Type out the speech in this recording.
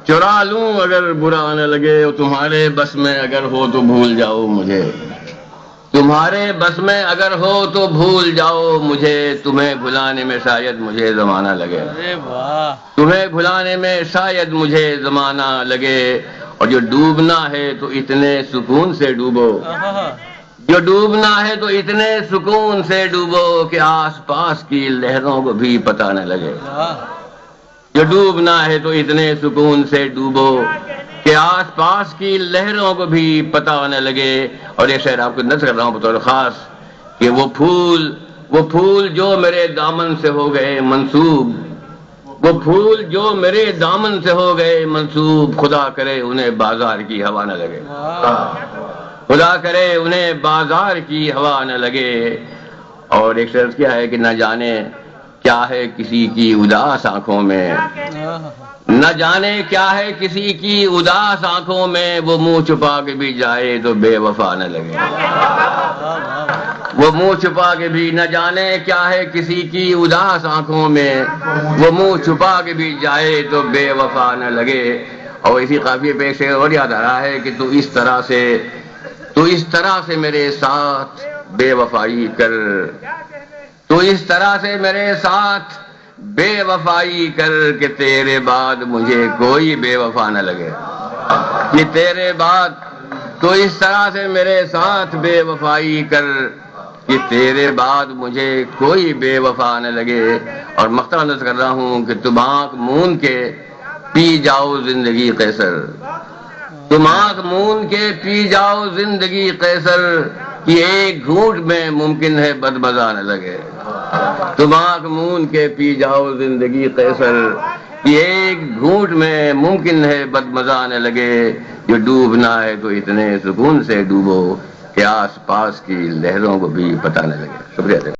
چرا لوں اگر برا نہ لگے، تمہارے بس میں اگر ہو تو بھول جاؤ مجھے، تمہارے بس میں اگر ہو تو بھول جاؤ مجھے، تمہیں بھلانے میں شاید مجھے زمانہ لگے، تمہیں بھلانے میں شاید مجھے زمانہ لگے، اور جو ڈوبنا ہے تو اتنے سکون سے ڈوبو، جو ڈوبنا ہے تو اتنے سکون سے ڈوبو کہ آس پاس کی لہروں کو بھی پتہ نہ لگے، جو ڈوبنا ہے تو اتنے سکون سے ڈوبو کہ آس پاس کی لہروں کو بھی پتہ نہ لگے۔ اور یہ شعر آپ کو نظر کر رہا ہوں بطور خاص کہ وہ پھول جو میرے دامن سے ہو گئے منسوب، وہ پھول جو میرے دامن سے ہو گئے منسوب، خدا کرے انہیں بازار کی ہوا نہ لگے، خدا کرے انہیں بازار کی ہوا نہ لگے۔ اور ایک شعر کیا ہے کہ نہ جانے کیا ہے کسی کی اداس آنکھوں میں، نہ جانے کیا ہے کسی کی اداس آنکھوں میں، وہ منہ چھپا کے بھی جائے تو بے وفا نہ لگے، وہ منہ چھپا کے بھی نہ جانے کیا ہے کسی کی اداس آنکھوں میں، وہ منہ چھپا کے بھی جائے تو بے وفا نہ لگے۔ اور اسی قافیے پہ شعر اور یاد آ رہا ہے کہ تو اس طرح سے میرے ساتھ بے وفائی کر، تو اس طرح سے میرے ساتھ بے وفائی کر کہ تیرے بعد مجھے کوئی بے وفا نہ لگے، کہ تیرے بعد تو اس طرح سے میرے ساتھ بے وفائی کر کہ تیرے بعد مجھے کوئی بے وفا نہ لگے۔ اور مختار نظر کر رہا ہوں کہ تم آنکھ مون کے پی جاؤ زندگی قیصر، تم آنکھ مون کے پی جاؤ زندگی قیصر، کہ ایک گھونٹ میں ممکن ہے بدمزہ نہ لگے، تم آنکھ مون کے پی جاؤ زندگی قیصر، کہ ایک گھونٹ میں ممکن ہے بدمزہ نہ لگے، جو ڈوبنا ہے تو اتنے سکون سے ڈوبو کہ آس پاس کی لہروں کو بھی پتہ نہ لگے۔ شکریہ۔